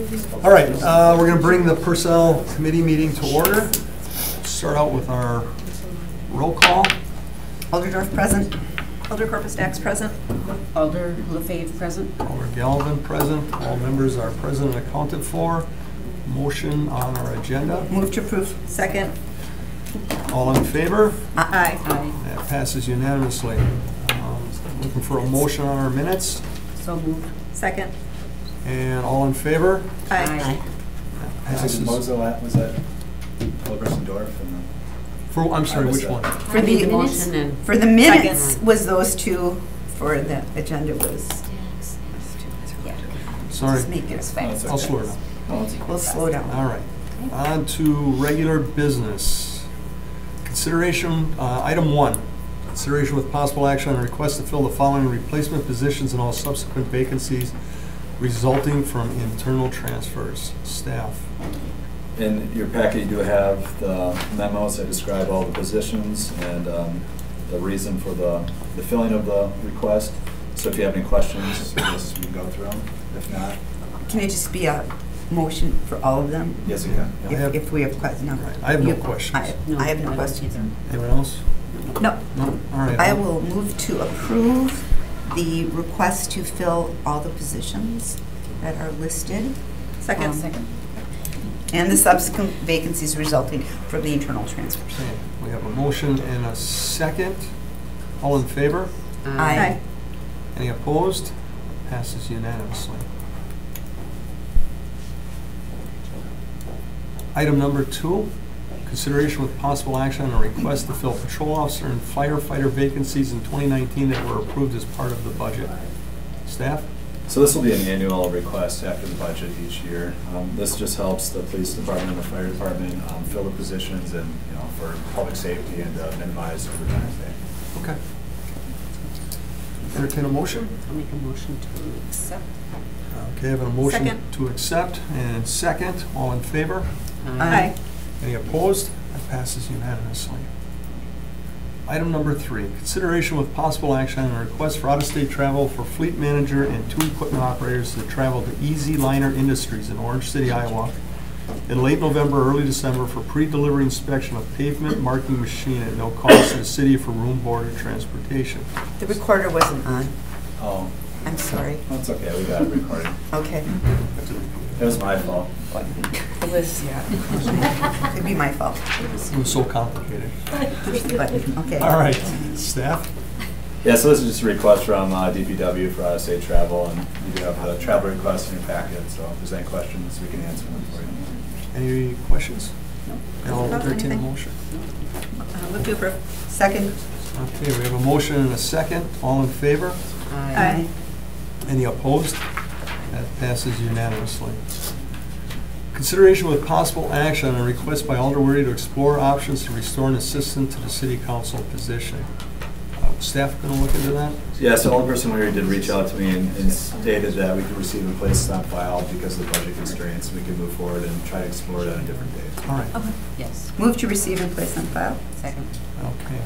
All right, we're going to bring the Personnel Committee meeting to order. Start out with our roll call. Alderdorf present. Alder Corpus Dax present. Alder Lefebvre present. Alder Galvin present. All members are present and accounted for. Motion on our agenda. Move to approve. Second. All in favor? Aye. Aye. That passes unanimously. Looking for a motion on our minutes. So moved. Second. And all in favor? Aye. That passes. Was that Alderperson Dorf? For, I'm sorry, I missed which that. one? For the motion and For the minutes Second. was those two. For the agenda was. Yeah. Sorry, Just make it as fast. Oh, I'll it's slow it down. We'll slow down. All right, on to regular business. Consideration, item 1, consideration with possible action on a request to fill the following replacement positions and all subsequent vacancies resulting from internal transfers. Staff. In your packet, you do have the memos that describe all the positions and the reason for the filling of the request. So if you have any questions, yes, we can go through them. If not, Can it just be a motion for all of them? yes, you can. I have- If we have questions. No. I have no You- questions. I have no questions. Anyone else? No. No? All right. I will move to approve the request to fill all the positions that are listed. Second. And the subsequent vacancies resulting from the internal transfers. Okay, we have a motion and a second. All in favor? Aye. Any opposed? Passes unanimously. Item number 2, consideration with possible action on a request to fill patrol officer and firefighter vacancies in 2019 that were approved as part of the budget. Staff? So this will be an annual request after the budget each year. This just helps the police department and the fire department fill the positions and, for public safety and minimize overtime pay. Okay. Entertain a motion? I'll make a motion to accept. Okay, I have a motion Second. to accept and second. All in favor? Aye. Any opposed? That passes unanimously. Item number 3, consideration with possible action on a request for out-of-state travel for fleet manager and 2 equipment operators to travel to Easy Liner Industries in Orange City, Iowa in late November, early December for pre-delivery inspection of pavement marking machine at no cost to the city for room, board, and transportation. The recorder wasn't on. Oh, I'm sorry. that's okay, we got it recorded. Okay. It was my fault. It was, yeah. It'd be my fault. It was so complicated. Push the button. Okay. All right, staff? Yeah, so this is just a request from DPW for out-of-state travel, and you do have the travel request in your packet, so if there's any questions, we can answer them for you. Any questions? No. I'll Doesn't entertain a anything. motion. Move to approve. Second. Okay, we have a motion and a second. All in favor? Aye. Any opposed? That passes unanimously. Consideration with possible action on a request by Alderworthy to explore options to restore an assistant to the city council position. Staff going to look into that? Yeah, so Alderperson Weary did reach out to me and stated that we could receive and place on file because of the budget constraints. We could move forward and try to explore it on a different date. All right. Okay. Yes. Move to receive and place on file. Second. Okay.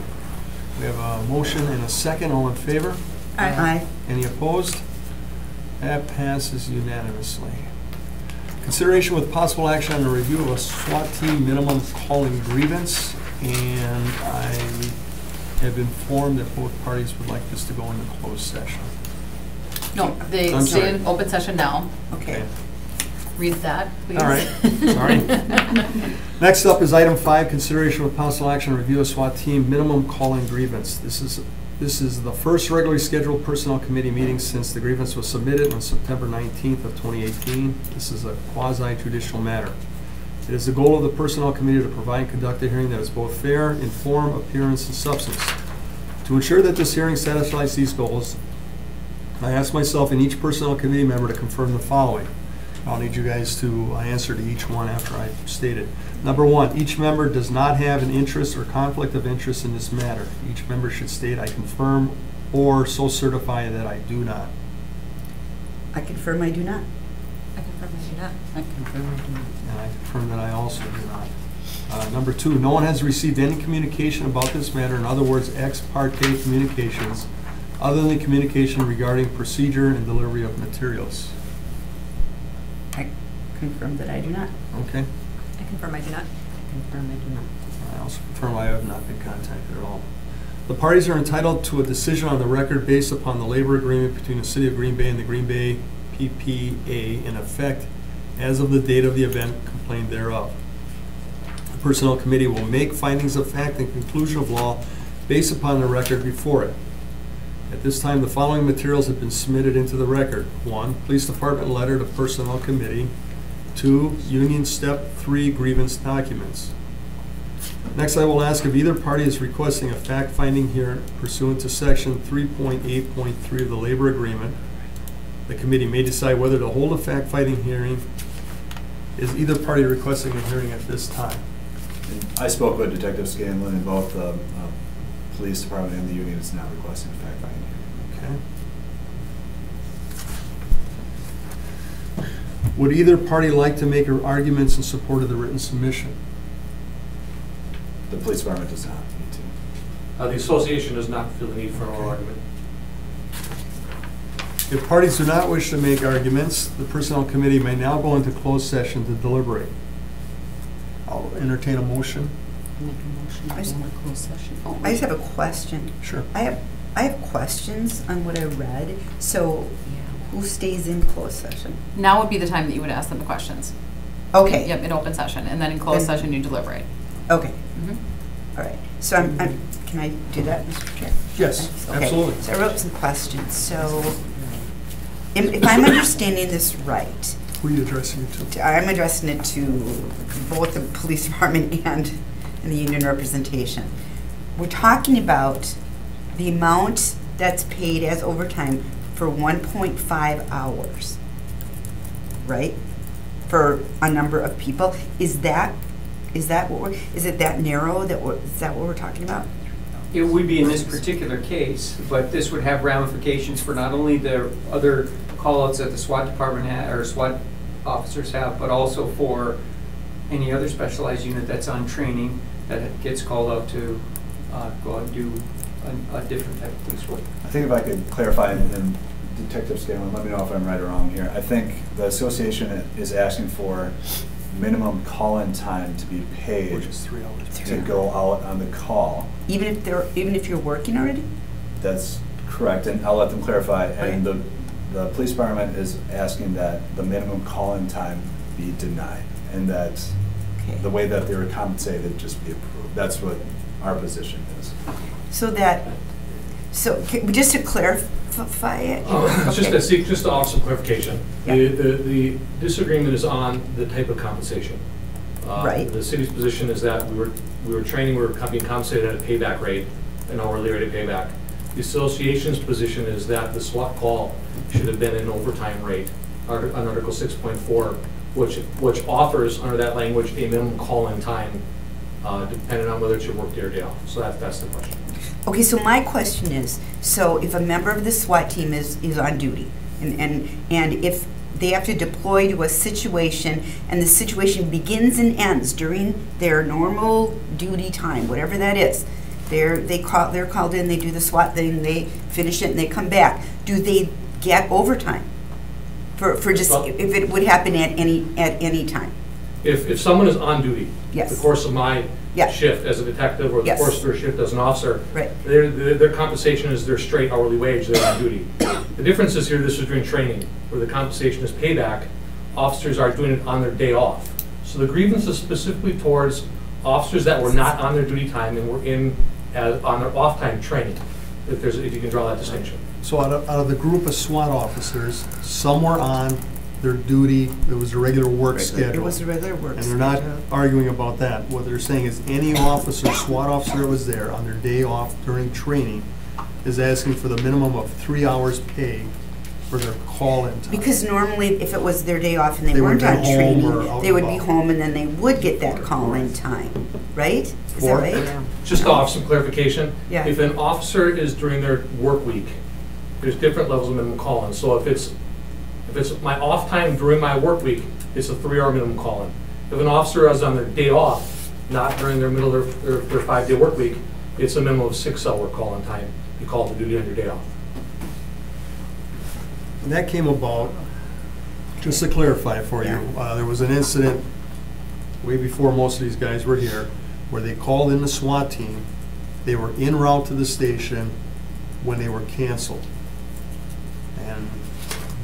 We have a motion and a second. All in favor? Aye. Any opposed? That passes unanimously. Consideration with possible action on a review of a SWAT team minimum calling grievance, and I have informed that both parties would like this to go into closed session. No, they I'm stay sorry. in open session now. Okay. Read that, please. All right, sorry. Next up is item 5, consideration with possible action on review of SWAT team minimum calling grievance. This is the first regularly scheduled personnel committee meeting since the grievance was submitted on September 19th of 2018. This is a quasi-judicial matter. It is the goal of the personnel committee to provide and conduct a hearing that is both fair in form, appearance, and substance. To ensure that this hearing satisfies these goals, I ask myself and each personnel committee member to confirm the following. I'll need you guys to answer to each one after I state it. Number 1, each member does not have an interest or conflict of interest in this matter. Each member should state, I confirm, or so certify that I do not. I confirm I do not. I confirm I do not. I confirm I do not. And I confirm that I also do not. Number 2, no one has received any communication about this matter, in other words, ex parte communications, other than communication regarding procedure and delivery of materials. Confirm that I do not. Okay. I confirm I do not. Confirm I do not. I also confirm I have not been contacted at all. The parties are entitled to a decision on the record based upon the labor agreement between the City of Green Bay and the Green Bay PPA in effect as of the date of the event complained thereof. The Personnel Committee will make findings of fact and conclusion of law based upon the record before it. At this time, the following materials have been submitted into the record. 1, Police Department letter to Personnel Committee. 2, Union Step 3 grievance documents. Next, I will ask if either party is requesting a fact-finding hearing pursuant to Section 3.8.3 of the Labor Agreement. The committee may decide whether to hold a fact-finding hearing. Is either party requesting a hearing at this time? And I spoke with Detective Scanlon, and both the police department and the union is now requesting a fact-finding hearing. Okay. Would either party like to make arguments in support of the written submission? The police department does not need to. The association does not feel the need for an oral argument. If parties do not wish to make arguments, the Personnel Committee may now go into closed session to deliberate. I'll entertain a motion. Make a motion to go into closed session. I just have a question. Sure. I have questions on what I read. So who stays in closed session? Now would be the time that you would ask them the questions. Okay. Yep, in open session, and then in closed Then- session, you deliberate. Okay. Mhm. All right. So can I do that, Mr. Chair? Yes, Okay. absolutely. So I wrote some questions. So if I'm understanding this right, Who are you addressing it to? I'm addressing it to both the police department and the union representation. We're talking about the amount that's paid as overtime for 1.5 hours, right? For a number of people. Is it that narrow is that what we're talking about? It would be in this particular case, but this would have ramifications for not only the other call-outs that the SWAT department or SWAT officers have, but also for any other specialized unit that's on training that gets called out to go out and do a different type of police work. I think if I could clarify, and Detective Scanlon, let me know if I'm right or wrong here. I think the association is asking for minimum call-in time to be paid Which is 3 hours. to go out on the call. Even if you're working already? That's correct, and I'll let them clarify. And Okay. the police department is asking that the minimum call-in time be denied, and that Okay. the way that they were compensated just be approved. That's what our position is. So just to clarify it. Okay. Just to offer some clarification. Yeah. The disagreement is on the type of compensation. Right. The city's position is that we were training, we were being compensated at a payback rate, an hourly rate of payback. The association's position is that the SWAT call should have been an overtime rate on Article 6.4, which offers, under that language, a minimum call-in time, depending on whether it's your work day or day off. So that's the question. Okay, so my question is, so if a member of the SWAT team is on duty, and if they have to deploy to a situation, and the situation begins and ends during their normal duty time, whatever that is, they're called in, they do the SWAT thing, they finish it, and they come back. Do they get overtime for just Well, if it would happen at any time? If someone is on duty, Yes. the course of my Yeah. shift as a detective or the Yes. course of their shift as an officer, Right. their compensation is their straight hourly wage, they're on duty. The difference is here, this is during training, where the compensation is payback. Officers are doing it on their day off. So the grievance is specifically towards officers that were not on their duty time and were on their off time training, if you can draw that distinction. So out of the group of SWAT officers, some were on their duty, it was a regular work schedule. It was a regular work And schedule. they're not arguing about that. What they're saying is any officer, SWAT officer that was there on their day off during training is asking for the minimum of 3 hours pay for their call-in time. Because normally, if it was their day off and they They weren't would on be home training, or out they and would be about. home and then they would get that call-in time, right? Is that For- right? Just to offer some clarification, Yeah. if an officer is during their work week, there's different levels of minimum call-in. So if it's my off time during my work week, it's a 3-hour minimum call-in. If an officer is on their day off, not during their middle of their 5-day work week, it's a minimum of 6-hour call-in time. You call it the duty on your day off. And that came about Just to clarify for you, Yeah. there was an incident way before most of these guys were here, where they called in the SWAT team. They were en route to the station when they were canceled. And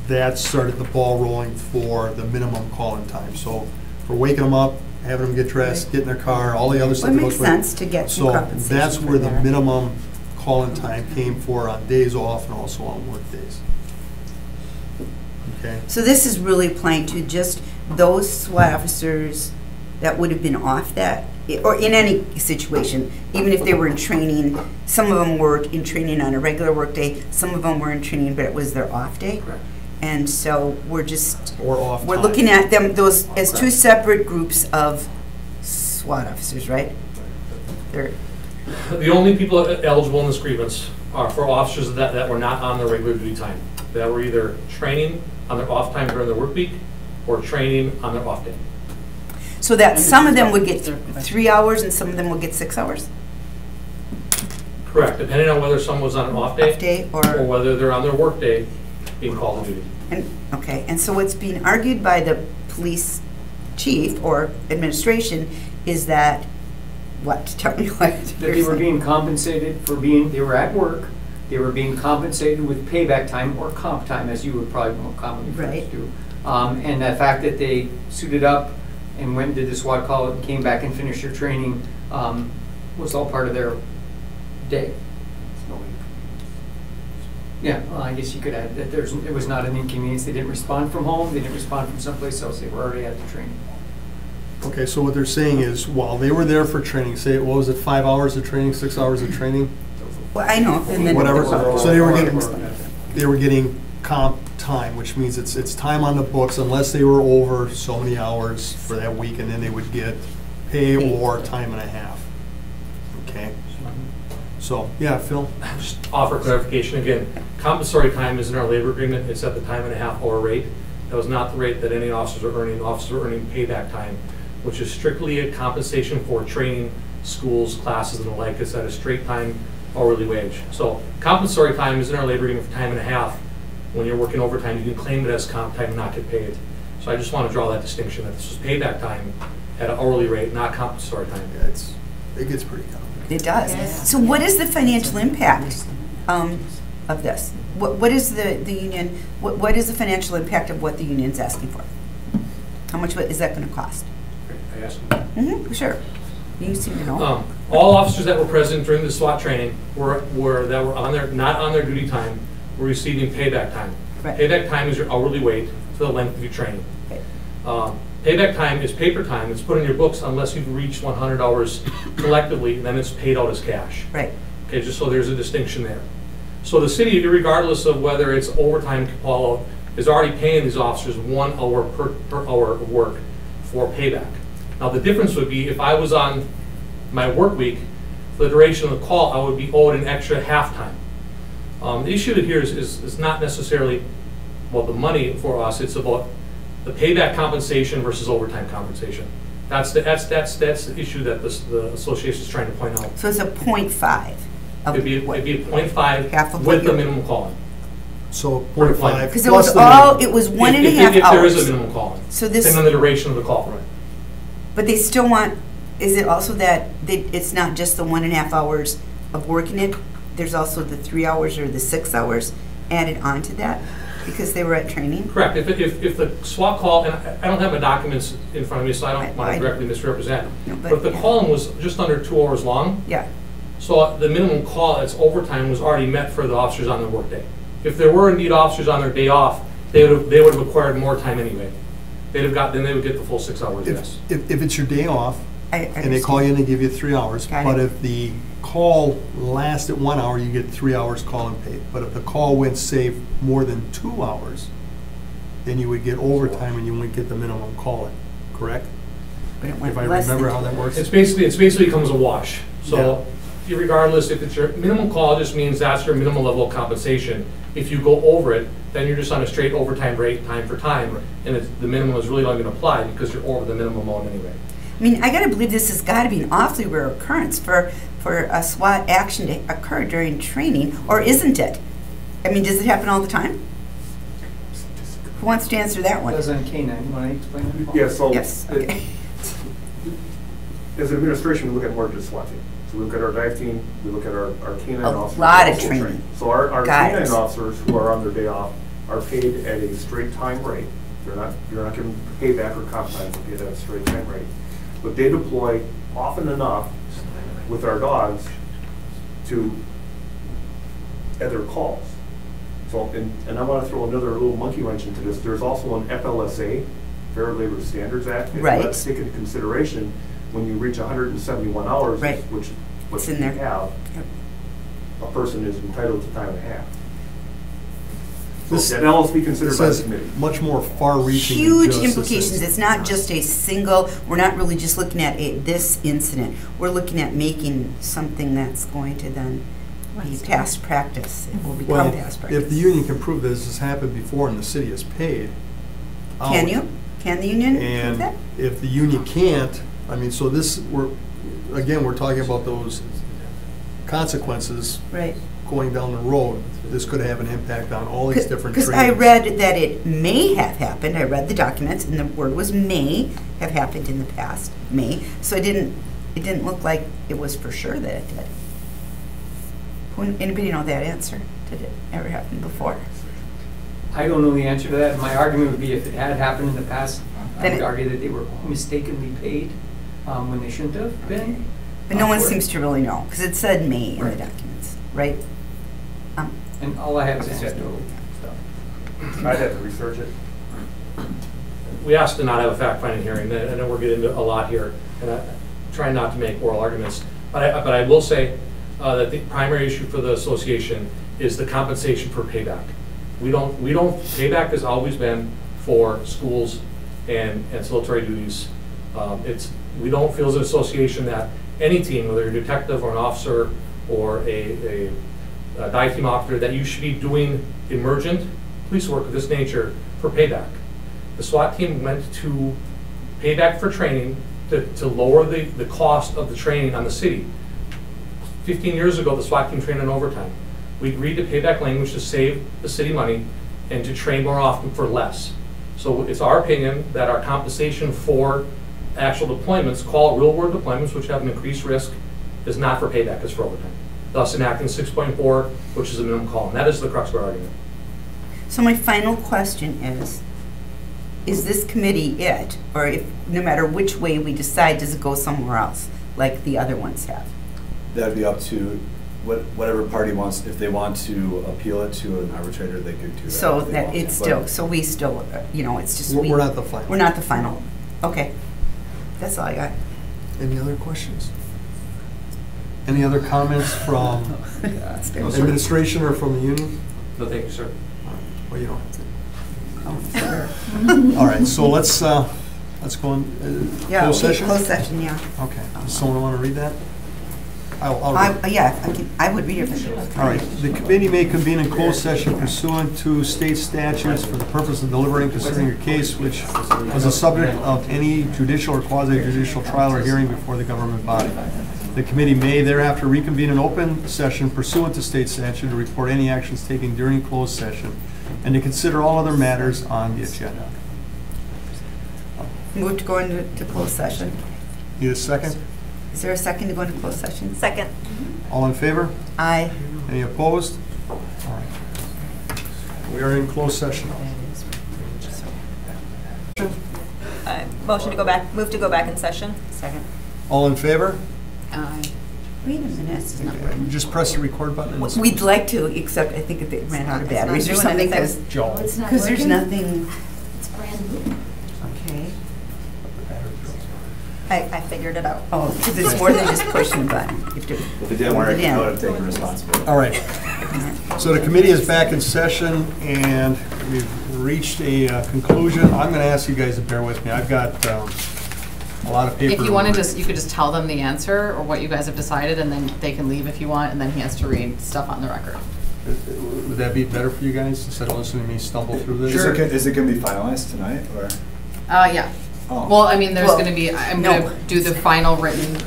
that started the ball rolling for the minimum call-in time. So for waking them up, having them get dressed, get in their car, all the other stuff. Well, it that makes goes with it. sense to get some So compensation that's for where the that. minimum call-in time came for on days off and also on work days. Okay? So this is really applying to just those SWAT officers that would have been off that, or in any situation, even if they were in training. Some of them were in training on a regular work day, some of them were in training, but it was their off day. Correct. And so we're just, Or off we're time. looking at them, those, as two separate groups of SWAT officers, right? They're, The only people eligible in this grievance are for officers that were not on their regular duty time, that were either training on their off time during their work week or training on their off day. so that some of them would get Third question. 3 hours and some of them would get 6 hours? Correct, depending on whether someone was on an off Off day day or or, whether they're on their work day being called to duty. okay, and so what's being argued by the police chief or administration is that, what, tell me what? That they were being compensated for being, they were at work, they were being compensated with payback time or comp time, as you would probably more commonly refer Right. to. And the fact that they suited up and went and did the SWAT call and came back and finished their training was all part of their day. Yeah, well, I guess you could add that it was not an inconvenience. They didn't respond from home, they didn't respond from someplace else, they were already at the training. Okay, so what they're saying is, while they were there for training, say, what was it, 5 hours of training, 6 hours of training? Well, I know, and then. Whatever, so they were getting Yeah. comp time, which means it's time on the books unless they were over so many hours for that week, and then they would get pay or time and a half. Okay? So, yeah, Phil? Just offer clarification again, compensatory time is in our labor agreement, it's at the time and a half hour rate. That was not the rate that any officers are earning. Officers are earning payback time, which is strictly a compensation for training, schools, classes, and the like. It's at a straight time hourly wage. So compensatory time is in our labor agreement for time and a half. When you're working overtime, you can claim it as comp time and not get paid. So I just want to draw that distinction, that this is payback time at an hourly rate, not compensatory time. Yeah, it gets pretty complicated. It does. Yes. So what is the financial impact of this? What is the union, what is the financial impact of what the union's asking for? How much is that going to cost? I asked. Mm-hmm, sure. You seem to know. All officers that were present during the SWAT training were on their, not on their duty time, were receiving payback time. Right. Payback time is your hourly wage for the length of your training. Okay. Payback time is paper time. It's put in your books unless you've reached 100 hours collectively, then it's paid out as cash. Right. Okay, just so there's a distinction there. So the city, regardless of whether it's overtime call out, is already paying these officers 1 hour per hour of work for payback. Now the difference would be if I was on my work week, for the duration of the call, I would be owed an extra half time. The issue here is not necessarily, well, the money for us, it's about the payback compensation versus overtime compensation. That's the issue that the association is trying to point out. So it's a 0.5. of It'd be what- a Half of .5 what with the you- minimum call-in. So 0.5 Because it plus was the all, minimum. it was If- 1.5 If there is a hours. minimum call-in, So this, depending on the duration of the call. but they still want, is it also that it's not just the 1.5 hours of working it? There's also the 3 hours or the 6 hours added on to that because they were at training? Correct. If the SWAT call, and I don't have my documents in front of me, so I don't want I- to directly misrepresent. No, But if the yeah. call-in was just under 2 hours long, Yeah, so the minimum call, that's overtime, was already met for the officers on their workday. If there were indeed officers on their day off, they would have acquired more time anyway. Then they would get the full 6 hours, yes. If it's your day off, I and they call you and they give you 3 hours, Got but it. if the call lasted 1 hour, you get 3 hours call and paid. But if the call went, say, more than 2 hours, then you would get overtime and you wouldn't get the minimum call in, correct? but it went If I less than remember how that 2 works. It basically becomes a wash. So regardless, if it's your minimum call, it just means that's your minimum level of compensation. If you go over it, then you're just on a straight overtime rate, time for time, and the minimum is really not going to apply because you're over the minimum amount anyway. I mean, I gotta believe this has gotta be an awfully rare occurrence for a SWAT action to occur during training, or isn't it? I mean, does it happen all the time? Who wants to answer that one? That's on K-9. You want to explain that? Paul? Yeah, so. Yes, okay. As an administration, we look at more than just SWAT team. So we look at our dive team, we look at our K-9 A officers. lot of also training. trained. So our Got K-9 it. officers who are on their day off are paid at a straight time rate. You're not getting payback or comp time, they're paid at a straight time rate. But they deploy often enough with our dogs at their calls. So, and I want to throw another little monkey wrench into this. There's also an FLSA, Fair Labor Standards Act. And Right. let's take into consideration when you reach 171 hours, Right. which It's you in there. have, Yep. a person is entitled to time and a half. This- So that all has to be considered It by the says committee. much more far-reaching. than Huge just this implications. instance. It's not just a single, we're not really just looking at this incident. We're looking at making something that's going to then be past practice. It will become Well, past practice. if the union can prove that this has happened before and the city has paid. Can out, you? Can the union prove And that? if the union can't, I mean, so this, we're talking about those consequences Right. going down the road. This could have an impact on all these different Because trainings. I read that it may have happened, I read the documents, and the word was may have happened in the past, may. So it didn't look like it was for sure that it did. Anybody know that answer? Did it ever happen before? I don't know the answer to that. My argument would be if it had happened in the past, I Then would it- argue that they were mistakenly paid when they shouldn't have been. But no one for it. seems to really know, because it said may in the Right. documents, right? And all I have is anecdotal stuff. I'd have to research it. We asked to not have a fact-finding hearing, and I know we're getting into a lot here, and I try not to make oral arguments, but I will say that the primary issue for the association is the compensation for payback. Payback has always been for schools and ancillary duties. We don't feel as an association that any team, whether you're a detective or an officer or a dive team officer, that you should be doing emergent police work of this nature for payback. The SWAT team went to payback for training to lower the cost of the training on the city. 15 years ago, the SWAT team trained in overtime. We agreed to payback language to save the city money and to train more often for less. So it's our opinion that our compensation for actual deployments, call real-world deployments, which have an increased risk, is not for payback, it's for overtime. Thus enacting 6.4, which is a minimum call, and that is the crux of our argument. So my final question is this committee it? Or if, no matter which way we decide, does it go somewhere else, like the other ones have? That'd be up to whatever party wants. If they want to appeal it to an arbitrator, they could do that. So if they that want it's to. still, But so we still, it's just. We're not the final. We're not the final. Okay. That's all I got. Any other questions? Any other comments from administration or from the union? No, thank you, sir. Well, you don't have to. All right, so let's go in Yeah, closed okay, session? closed session, yeah. Okay, does someone want to read that? I'll read. I would read it. All right, the committee may convene in closed session pursuant to state statutes for the purpose of deliberating concerning a case which was the subject of any judicial or quasi-judicial trial or hearing before the government body. The committee may thereafter reconvene in open session pursuant to state statute to report any actions taken during closed session and to consider all other matters on the agenda. Move to go into closed session. Need a second? Is there a second to go into closed session? Second. All in favor? Aye. Any opposed? All right. We are in closed session. Motion to go back, move to go back in session. Second. All in favor? Aye. Wait a minute. Just press the record button. and it's- We'd like to, except I think they ran out of It's not batteries or doing something, anything. because Joe. there's nothing, It's brand new. okay. I figured it out. Oh, because it's more than just pushing a button. You have to If it didn't work, hold it in. I would have taken responsibility. All right. So the committee is back in session, and we've reached a conclusion. I'm going to ask you guys to bear with me. I've got a lot of paper. If you want to you could just tell them the answer or what you guys have decided, and then they can leave if you want, and then he has to read stuff on the record. Would that be better for you guys, instead of listening to me stumble through this? Is it going to be finalized tonight, or? Yeah. Oh. Well, I mean, there's Well, going to be, I'm no. going to do the final written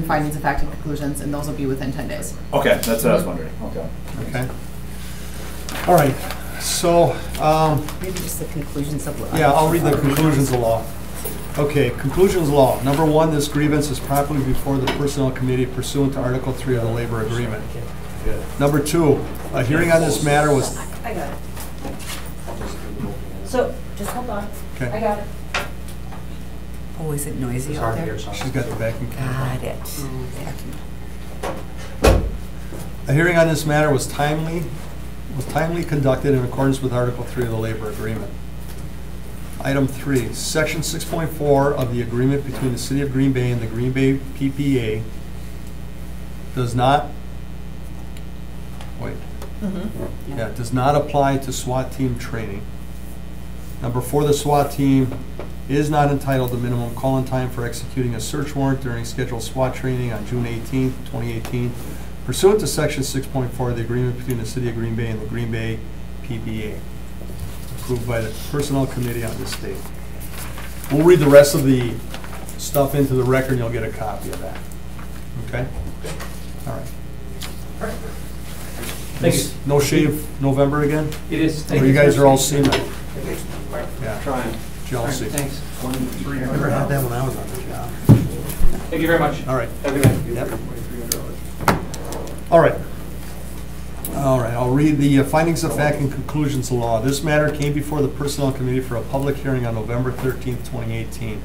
findings of fact and conclusions, and those will be within 10 days. Okay, that's what I was wondering. Okay. Okay. All right. so, Maybe just the conclusions of law. yeah, I'll read the conclusions of law. Okay, conclusions of law. Number one, this grievance is properly before the Personnel Committee pursuant to Article 3 of the Labor Agreement. Number two, a hearing on this matter was, I got it. So, just hold on. Okay. I got it. Oh, is it noisy It's out hard to there? hear, she's got the vacuum camera. Got it. Vacuum. A hearing on this matter was timely conducted in accordance with Article 3 of the Labor Agreement. Item 3, Section 6.4 of the agreement between the City of Green Bay and the Green Bay PPA does not, does not apply to SWAT team training. Number 4, the SWAT team is not entitled to minimum call-in time for executing a search warrant during scheduled SWAT training on June 18, 2018, pursuant to Section 6.4 of the agreement between the City of Green Bay and the Green Bay PPA, approved by the Personnel Committee on this date. We'll read the rest of the stuff into the record, and you'll get a copy of that. Okay? All right. Thank you. No shave November again? It is. Or you guys are all seeing it? Yeah. Trying. Jealousy. Thanks. Never had that when I was on the job. Thank you very much. All right. Have a good night. Yep. All right. All right, I'll read the findings of fact and conclusions of law. This matter came before the Personnel Committee for a public hearing on November 13th, 2018.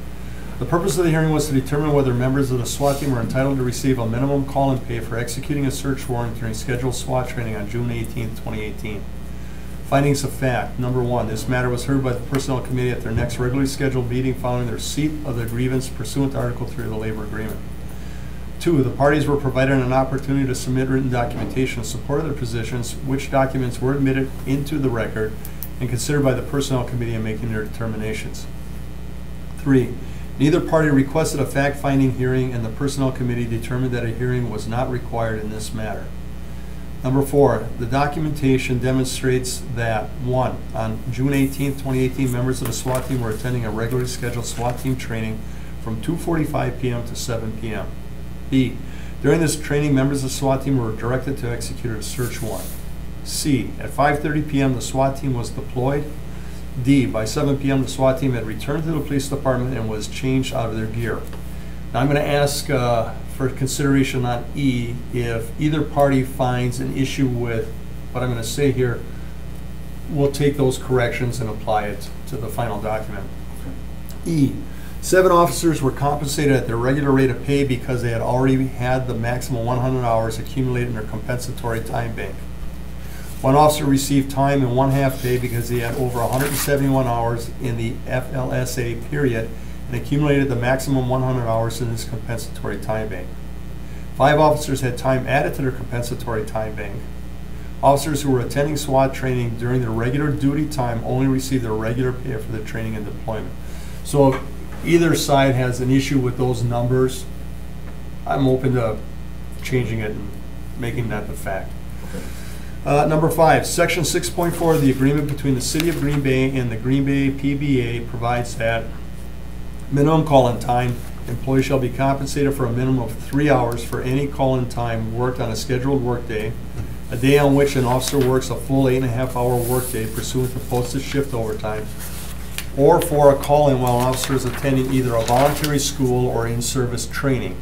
The purpose of the hearing was to determine whether members of the SWAT team were entitled to receive a minimum call-in pay for executing a search warrant during scheduled SWAT training on June 18th, 2018. Findings of fact. Number 1, this matter was heard by the Personnel Committee at their next regularly scheduled meeting following their receipt of the grievance pursuant to Article 3 of the Labor Agreement. 2, the parties were provided an opportunity to submit written documentation in support of their positions, which documents were admitted into the record and considered by the Personnel Committee in making their determinations. 3, neither party requested a fact-finding hearing, and the Personnel Committee determined that a hearing was not required in this matter. Number 4, the documentation demonstrates that, 1, on June 18, 2018, members of the SWAT team were attending a regularly scheduled SWAT team training from 2:45 p.m. to 7 p.m. B, during this training, members of the SWAT team were directed to execute a search warrant. C, at 5:30 p.m., the SWAT team was deployed. D, by 7 p.m., the SWAT team had returned to the police department and was changed out of their gear. Now, I'm going to ask for consideration on E if either party finds an issue with what I'm going to say here. We'll take those corrections and apply it to the final document. E, 7 officers were compensated at their regular rate of pay because they had already had the maximum 100 hours accumulated in their compensatory time bank. 1 officer received time and 1/2 pay because he had over 171 hours in the FLSA period and accumulated the maximum 100 hours in his compensatory time bank. 5 officers had time added to their compensatory time bank. Officers who were attending SWAT training during their regular duty time only received their regular pay for the training and deployment. So either side has an issue with those numbers, I'm open to changing it and making that the fact. Number 5, Section 6.4 of the agreement between the City of Green Bay and the Green Bay PBA provides that minimum call-in time, employees shall be compensated for a minimum of 3 hours for any call-in time worked on a scheduled workday, a day on which an officer works a full 8.5-hour workday pursuant to posted shift overtime, or for a call-in while an officer is attending either a voluntary school or in-service training.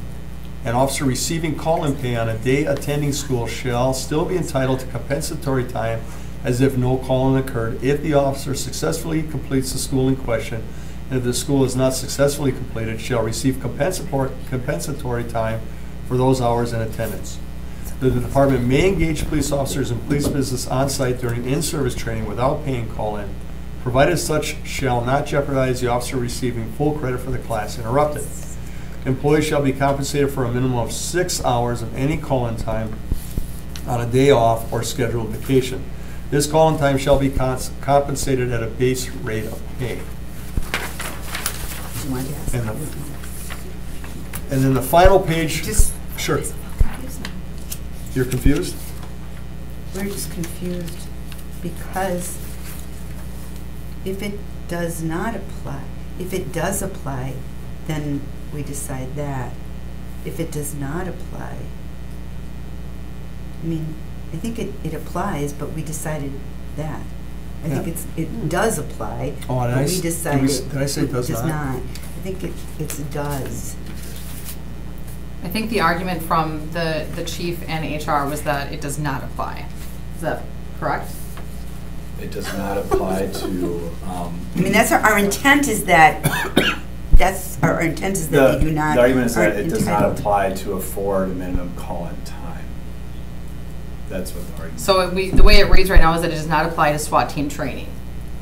An officer receiving call-in pay on a day attending school shall still be entitled to compensatory time as if no call-in occurred if the officer successfully completes the school in question, and if the school is not successfully completed, shall receive compensatory time for those hours in attendance. The department may engage police officers in police business on-site during in-service training without paying call-in, provided such shall not jeopardize the officer receiving full credit for the class interrupted. Employees shall be compensated for a minimum of 6 hours of any call-in time on a day off or scheduled vacation. This call-in time shall be compensated at a base rate of pay. And then the final page. Sure. You're confused? We're just confused because if it does not apply, if it does apply, then we decide that. If it does not apply, I mean, I think it applies, but we decided that. I think it does apply. Oh, did but I we s- decided did I say it does not? I think it does. I think the argument from the chief and HR was that it does not apply. Is that correct? It does not apply to, I mean, that's our intent is that, our intent is that they do not. The argument is that aren't it does not entitled. apply to a forward minimum call-in time. That's what the argument. So the way it reads right now is that it does not apply to SWAT team training.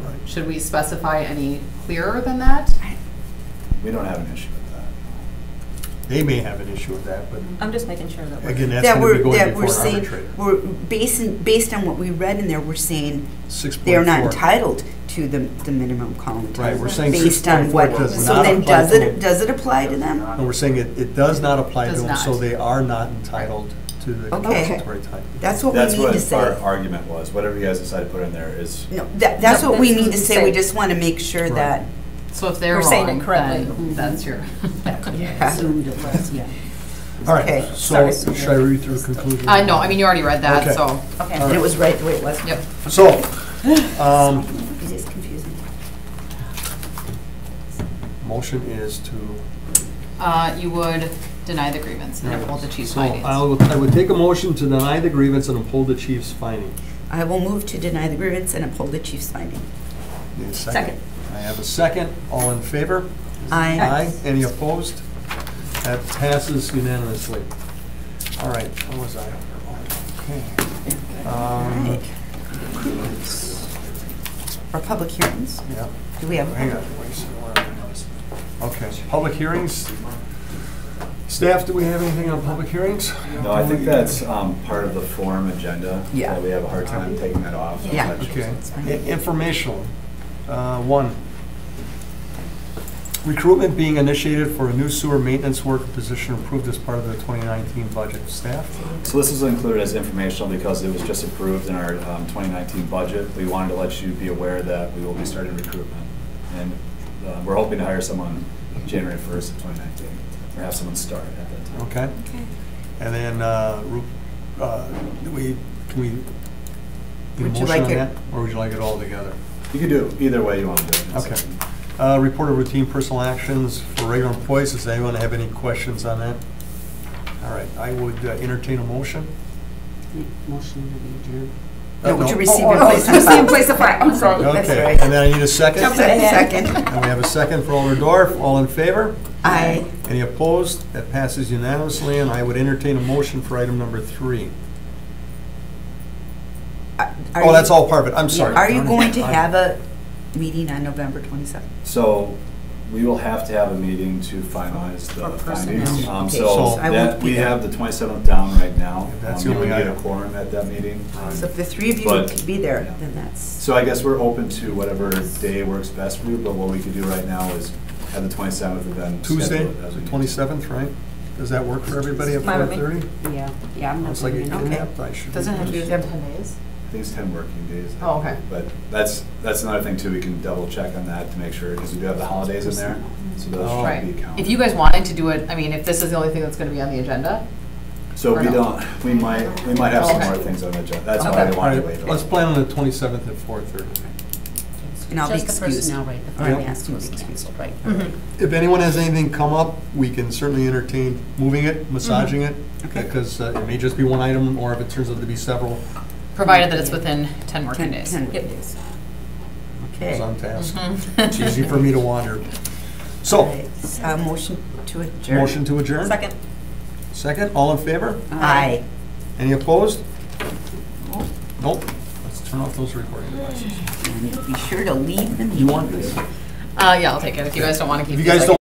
Right. Should we specify any clearer than that? We don't have an issue with They may have an issue with that, but I'm just making sure that we're. again, that's That going to be we're, going that we're before an saying, arbitrator. we're based on what we read in there, we're saying 6.4. they are not entitled to the minimum call-in time. Right, we're saying Based on 6.4 what, does so not then apply to them. does it apply to them? No, we're saying it does not apply to Does them, so not. they are not entitled to the Okay. compensatory time. That's what That's we need to what say. our argument was. Whatever you guys decide to put in there is, No, that's No, what we that's need to what say, we say. just want to make sure Right. that, So if they're We're saying it wrong, correctly. then that's your. Yeah. Assumed it was, yeah. All right, Okay. so Sorry. should I read through the conclusion? No, I mean, you already read that, Okay. so. Okay. and it was right the way it was. Yep. So, It is confusing. motion is to. You would deny the grievance and uphold the chief's So findings. I would take a motion to deny the grievance and uphold the chief's finding. I will move to deny the grievance and uphold the chief's finding. Need a Second. I have a second. All in favor? Aye. Aye. Any opposed? That passes unanimously. All right, what was I? Okay. Right. For public hearings, Yeah. do we have? Hang on. wait a second, where am I? Okay, public hearings. Staff, do we have anything on public hearings? no, I think that's part of the form agenda. Yeah. So we have a hard time taking that off. Yeah. Okay. Informational. One. Recruitment being initiated for a new sewer maintenance worker position approved as part of the 2019 budget. Staff? So this is included as informational because it was just approved in our 2019 budget. We wanted to let you be aware that we will be starting recruitment. And we're hoping to hire someone January 1st of 2019, or have someone start at that time. Okay. Okay. And then, can we need a Would you motion like on it- that? Or would you like it all together? You can do it either way you want to do it. Okay. Report of routine personal actions for regular employees. Does anyone have any questions on that? All right, I would entertain a motion. Motion to adjourn. No, would you No. receive Oh, in oh, place of? receive in place of fire. I'm sorry. That's Okay, right. and then I need a second. Jump ahead. Second. And we have a second for Alder Dorf. All in favor? Aye. Any opposed? That passes unanimously, and I would entertain a motion for item number 3. Oh, that's all part of it. I'm sorry. Are you going to have a meeting on November 27th? So we will have to have a meeting to finalize the For personnel. findings. Okay, so I That, won't we be there. have the 27th down right now. That's You the only would get a item. quorum at that meeting. So if the three of you But- could be there, yeah. then that's, So I guess we're open to whatever day works best for you, but what we could do right now is have the 27th and then Tuesday, schedule it as we the need to. 27th, right? Does that work for everybody at Fine with me. 4:30? Yeah, I'm not. It's like doing a it. Okay. kidnap. I should. Doesn't it have to be within 10 days? I think it's 10 working days. Oh, okay. But that's another thing too, we can double check on that to make sure, because we do have the holidays in there, so those Oh. Right. should be counted. If you guys wanted to do it, I mean, if this is the only thing that's gonna be on the agenda, So or we no? don't, we might have some Okay. more things on the agenda, that's why Okay. I All wanted to right, wait. let's plan on the 27th at 4:30. and I'll be Just the excused. personnel, right? The Yeah. finance was canceled, right? If anyone has anything come up, we can certainly entertain moving it, massaging it, Okay. because it may just be one item, or if it turns out to be several, provided that it's within 10 working 10 days. 10 Yep. days. it's Okay. on task. Mhm. It's easy for me to wander. All So, right, motion to adjourn. motion to adjourn? Second. Second, all in favor? Aye. Any opposed? Nope. Let's turn off those recording devices. And be sure to leave the meeting. You want this? Yeah, I'll take it, if you guys don't wanna keep If you these, guys I don't